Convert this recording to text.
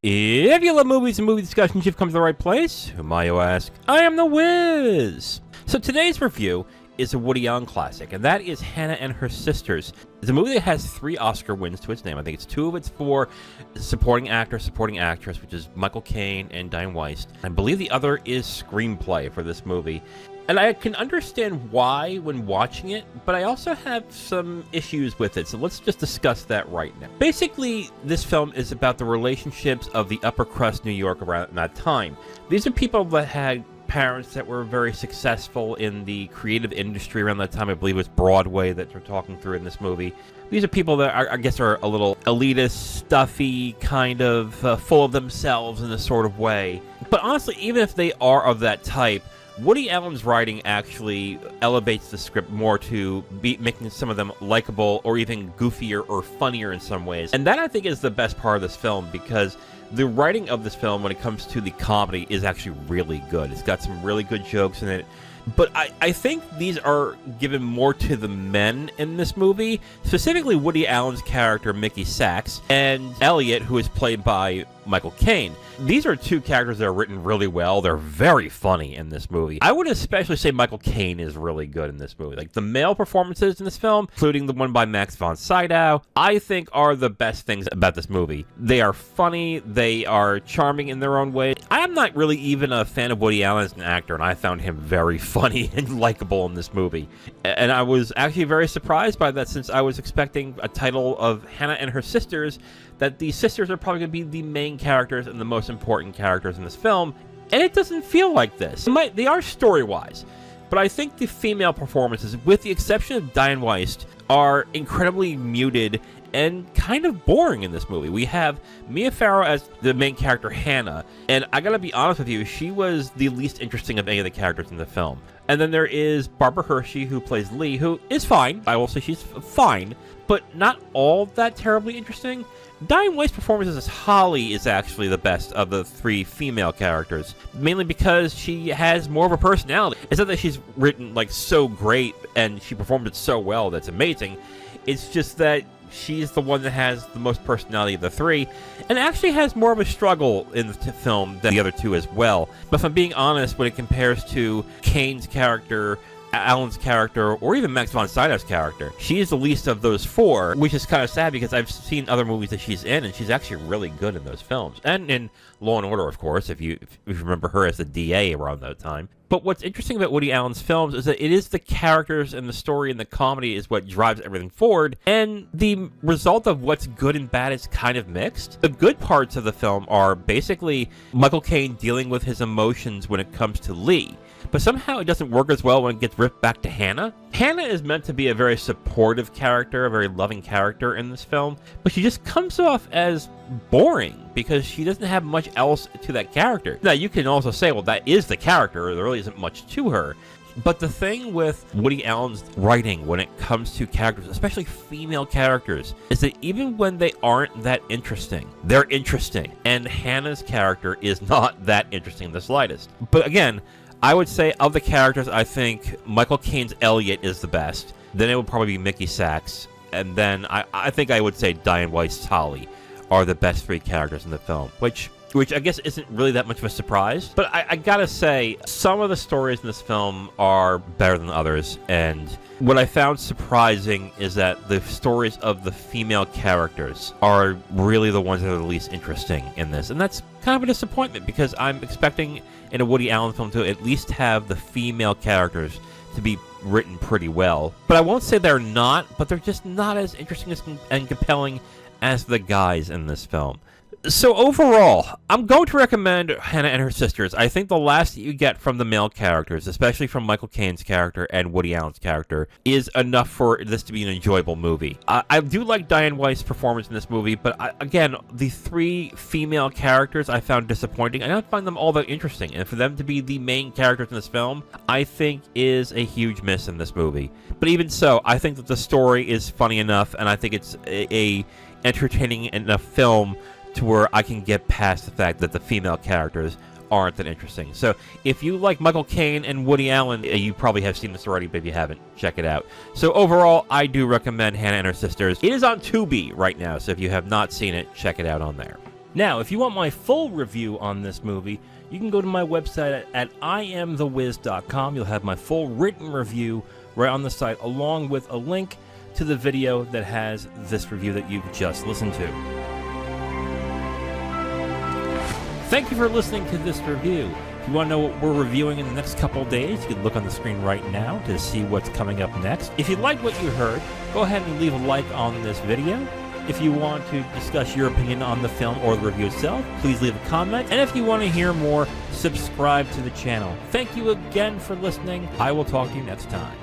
If you love movies and movie discussions, you've come to the right place. Who am I, you ask? I am the Wiz. So today's review is a Woody Allen classic, and that is Hannah and Her Sisters. It's a movie that has 3 Oscar wins to its name. I think it's 2 of it's for supporting actor, supporting actress, which is Michael Caine and Dianne Weist. I believe the other is screenplay for this movie. And I can understand why when watching it, but I also have some issues with it, so let's just discuss that right now. Basically, this film is about the relationships of the upper crust New York around that time. These are people that had parents that were very successful in the creative industry around that time. I believe it was Broadway that we're talking through in this movie. These are people that I guess are a little elitist, stuffy, kind of full of themselves in a sort of way. But honestly, even if they are of that type, Woody Allen's writing actually elevates the script more to be making some of them likable or even goofier or funnier in some ways. And that, I think, is the best part of this film, because the writing of this film, when it comes to the comedy, is actually really good. It's got some really good jokes in it. But I think these are given more to the men in this movie, specifically Woody Allen's character, Mickey Sachs, and Eliot, who is played by Michael Caine. These are 2 characters that are written really well. They're very funny in this movie. I would especially say Michael Caine is really good in this movie. Like, the male performances in this film, including the one by Max von Sydow, I think are the best things about this movie. They are funny. They are charming in their own way. I am not really even a fan of Woody Allen as an actor, and I found him very funny and likable in this movie. And I was actually very surprised by that, since I was expecting a title of Hannah and Her Sisters, that the sisters are probably going to be the main characters and the most important characters in this film, and it doesn't feel like this. They are story-wise, but I think the female performances, with the exception of Dianne Weist, are incredibly muted and kind of boring in this movie. We have Mia Farrow as the main character, Hannah, and I gotta be honest with you, she was the least interesting of any of the characters in the film. And then there is Barbara Hershey, who plays Lee, who is fine. I will say she's fine, but not all that terribly interesting. Dianne Weist's performance as Holly is actually the best of the 3 female characters, mainly because she has more of a personality. It's not that she's written like so great and she performed it so well that's amazing. It's just that she's the one that has the most personality of the 3, and actually has more of a struggle in the film than the other 2 as well. But if I'm being honest, when it compares to Caine's character, Allen's character, or even Max von Sydow's character, she is the least of those 4, which is kind of sad because I've seen other movies that she's in, and she's actually really good in those films. And in Law & Order, of course, if you remember her as the DA around that time. But what's interesting about Woody Allen's films is that it is the characters and the story and the comedy is what drives everything forward, and the result of what's good and bad is kind of mixed. The good parts of the film are basically Michael Caine dealing with his emotions when it comes to Lee. But somehow it doesn't work as well when it gets ripped back to Hannah. Hannah is meant to be a very supportive character, a very loving character in this film, but she just comes off as boring because she doesn't have much else to that character. Now, you can also say, well, that is the character. There really isn't much to her. But the thing with Woody Allen's writing when it comes to characters, especially female characters, is that even when they aren't that interesting, they're interesting. And Hannah's character is not that interesting in the slightest. But again, I would say of the characters, I think Michael Caine's Eliot is the best. Then it would probably be Mickey Sachs. And then I think I would say Dianne Weist's Holly are the best 3 characters in the film, which I guess isn't really that much of a surprise. But I gotta say, some of the stories in this film are better than others. And what I found surprising is that the stories of the female characters are really the ones that are the least interesting in this. And that's kind of a disappointment, because I'm expecting in a Woody Allen film to at least have the female characters to be written pretty well. But I won't say they're not, but they're just not as interesting and compelling as the guys in this film. So overall, I'm going to recommend Hannah and Her Sisters. I think the last that you get from the male characters, especially from Michael Caine's character and Woody Allen's character, is enough for this to be an enjoyable movie. I do like Dianne Weist's performance in this movie, but again, the 3 female characters I found disappointing. I don't find them all that interesting, and for them to be the main characters in this film, I think is a huge miss in this movie. But even so, I think that the story is funny enough, and I think it's a entertaining enough film to where I can get past the fact that the female characters aren't that interesting. So if you like Michael Caine and Woody Allen, you probably have seen this already, but if you haven't, check it out. So overall, I do recommend Hannah and Her Sisters. It is on Tubi right now, so if you have not seen it, check it out on there. Now, if you want my full review on this movie, you can go to my website at IamTheWiz.com. You'll have my full written review right on the site, along with a link to the video that has this review that you've just listened to. Thank you for listening to this review. If you want to know what we're reviewing in the next couple days, you can look on the screen right now to see what's coming up next. If you liked what you heard, go ahead and leave a like on this video. If you want to discuss your opinion on the film or the review itself, please leave a comment. And if you want to hear more, subscribe to the channel. Thank you again for listening. I will talk to you next time.